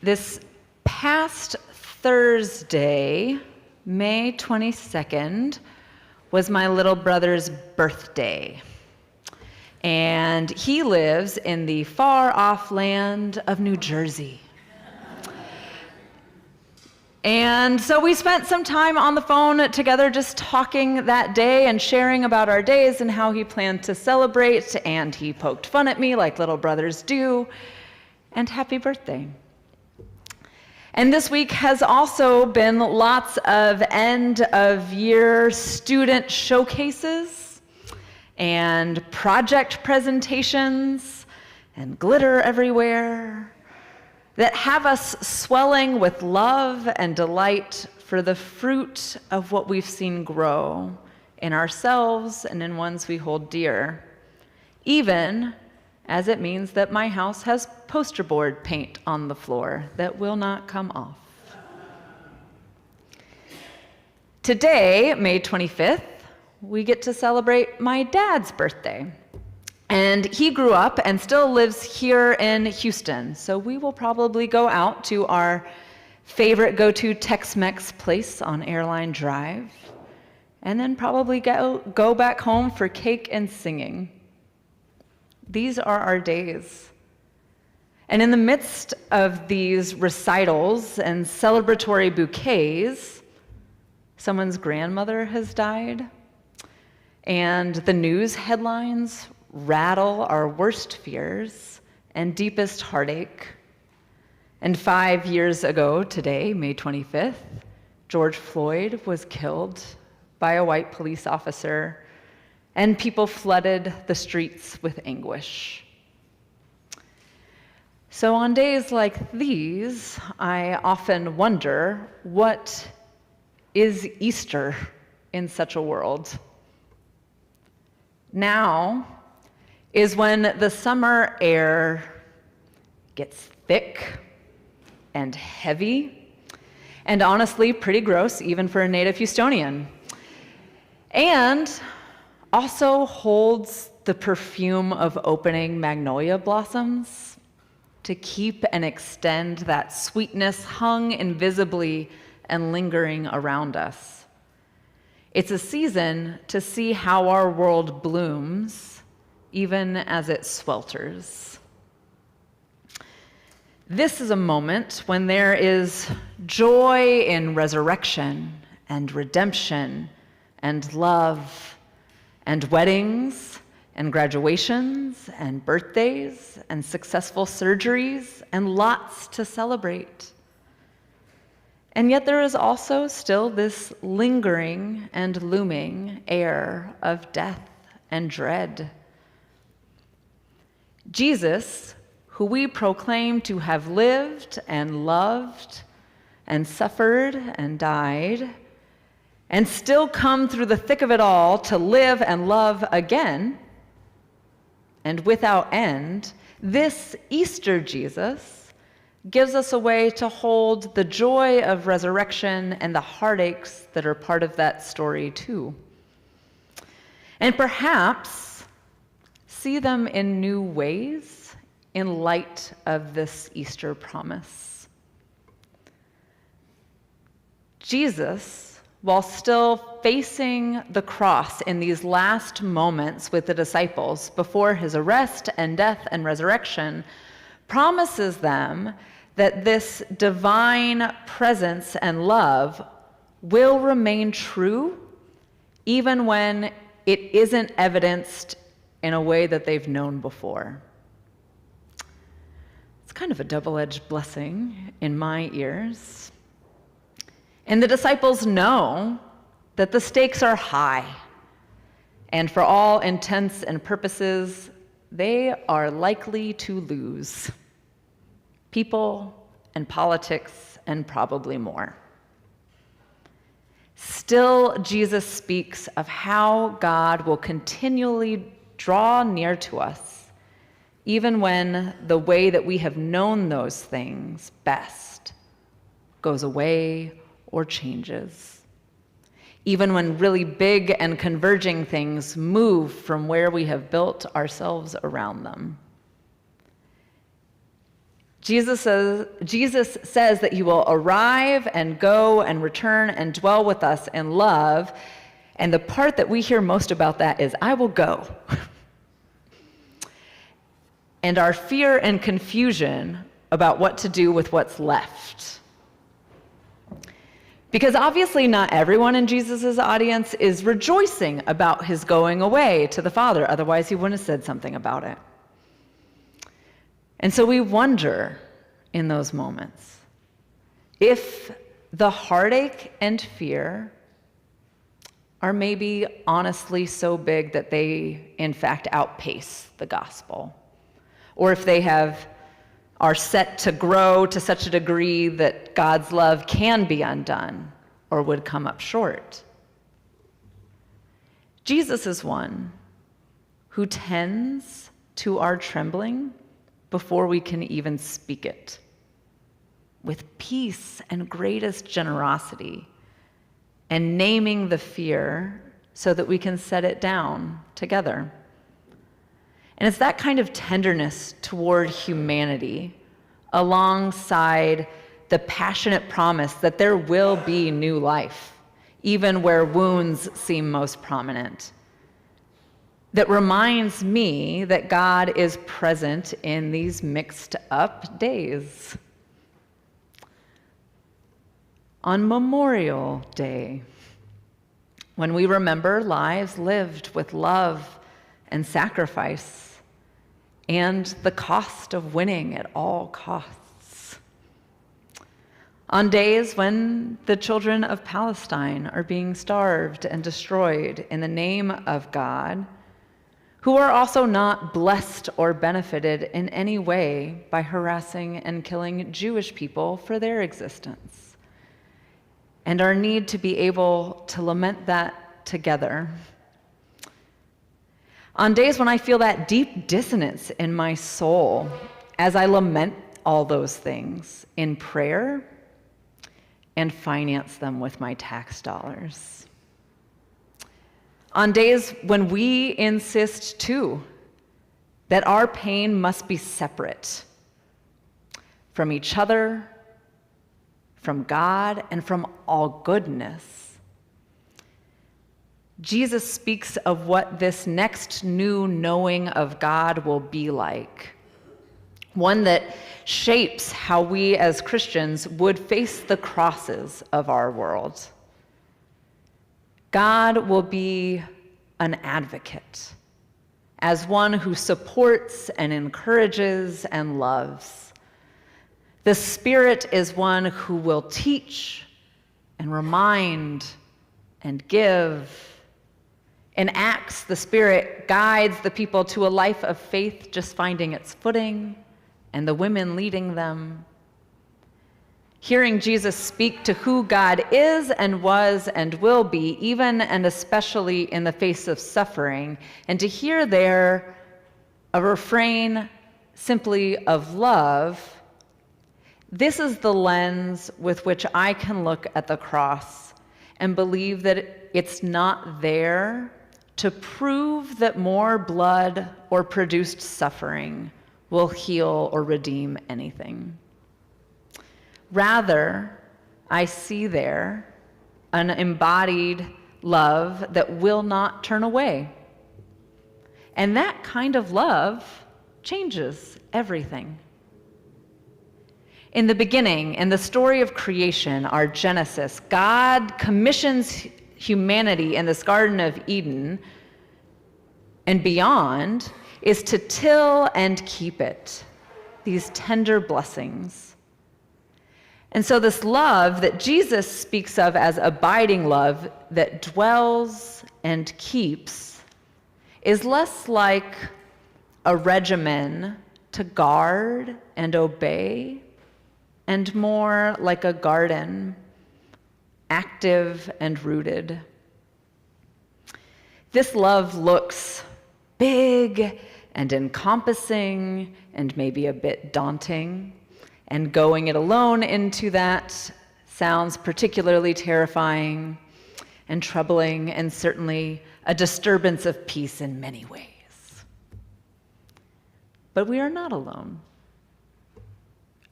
This past Thursday, May 22nd, was my little brother's birthday. And he lives in the far-off land of New Jersey. And so we spent some time on the phone together just talking that day and sharing about our days and how he planned to celebrate, and he poked fun at me like little brothers do, and happy birthday. And this week has also been lots of end-of-year student showcases and project presentations and glitter everywhere that have us swelling with love and delight for the fruit of what we've seen grow in ourselves and in ones we hold dear, even as it means that my house has poster board paint on the floor that will not come off. Today, May 25th, we get to celebrate my dad's birthday. And he grew up and still lives here in Houston, so we will probably go out to our favorite go-to Tex-Mex place on Airline Drive, and then probably go back home for cake and singing. These are our days. And in the midst of these recitals and celebratory bouquets, someone's grandmother has died, and the news headlines rattle our worst fears and deepest heartache. And 5 years ago today, May 25th, George Floyd was killed by a white police officer, and people flooded the streets with anguish. So on days like these, I often wonder, what is Easter in such a world? Now is when the summer air gets thick and heavy, and honestly pretty gross even for a native Houstonian, and also holds the perfume of opening magnolia blossoms to keep and extend that sweetness hung invisibly and lingering around us. It's a season to see how our world blooms even as it swelters. This is a moment when there is joy in resurrection and redemption and love and weddings and graduations and birthdays and successful surgeries and lots to celebrate. And yet there is also still this lingering and looming air of death and dread. Jesus, who we proclaim to have lived and loved and suffered and died, and still come through the thick of it all to live and love again, and without end, this Easter Jesus gives us a way to hold the joy of resurrection and the heartaches that are part of that story too. And perhaps see them in new ways in light of this Easter promise. Jesus, while still facing the cross in these last moments with the disciples before his arrest and death and resurrection, promises them that this divine presence and love will remain true even when it isn't evidenced in a way that they've known before. It's kind of a double-edged blessing in my ears. And the disciples know that the stakes are high, and for all intents and purposes, they are likely to lose people and politics and probably more. Still, Jesus speaks of how God will continually draw near to us, even when the way that we have known those things best goes away or changes. Even when really big and converging things move from where we have built ourselves around them. Jesus says that he will arrive and go and return and dwell with us in love. And the part that we hear most about that is, I will go. And our fear and confusion about what to do with what's left. Because obviously not everyone in Jesus' audience is rejoicing about his going away to the Father. Otherwise, he wouldn't have said something about it. And so we wonder in those moments if the heartache and fear are maybe honestly so big that they, in fact, outpace the gospel. Or if they are set to grow to such a degree that God's love can be undone or would come up short. Jesus is one who tends to our trembling before we can even speak it, with peace and greatest generosity, and naming the fear so that we can set it down together. And it's that kind of tenderness toward humanity, alongside the passionate promise that there will be new life, even where wounds seem most prominent, that reminds me that God is present in these mixed up days. On Memorial Day, when we remember lives lived with love and sacrifice, and the cost of winning at all costs. On days when the children of Palestine are being starved and destroyed in the name of God, who are also not blessed or benefited in any way by harassing and killing Jewish people for their existence. And our need to be able to lament that together. On days when I feel that deep dissonance in my soul as I lament all those things in prayer and finance them with my tax dollars. On days when we insist too that our pain must be separate from each other, from God, and from all goodness. Jesus speaks of what this next new knowing of God will be like. One that shapes how we as Christians would face the crosses of our world. God will be an advocate, as one who supports and encourages and loves. The Spirit is one who will teach and remind and give. In Acts, the Spirit guides the people to a life of faith just finding its footing, and the women leading them. Hearing Jesus speak to who God is and was and will be, even and especially in the face of suffering, and to hear there a refrain simply of love, this is the lens with which I can look at the cross and believe that it's not there to prove that more blood or produced suffering will heal or redeem anything. Rather, I see there an embodied love that will not turn away. And that kind of love changes everything. In the beginning, in the story of creation, our Genesis, God commissions humanity in this Garden of Eden and beyond is to till and keep it, these tender blessings. And so this love that Jesus speaks of as abiding love that dwells and keeps is less like a regimen to guard and obey, and more like a garden, active and rooted. This love looks big and encompassing and maybe a bit daunting, and going it alone into that sounds particularly terrifying and troubling, and certainly a disturbance of peace in many ways. But we are not alone.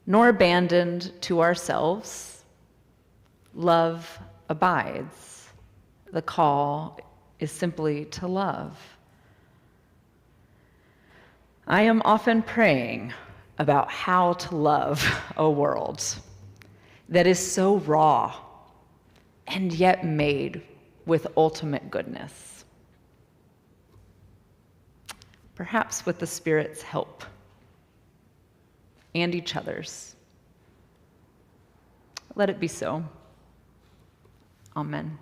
nor abandoned to ourselves. Love abides. The call is simply to love. I am often praying about how to love a world that is so raw and yet made with ultimate goodness. Perhaps with the Spirit's help and each other's. Let it be so. Amen.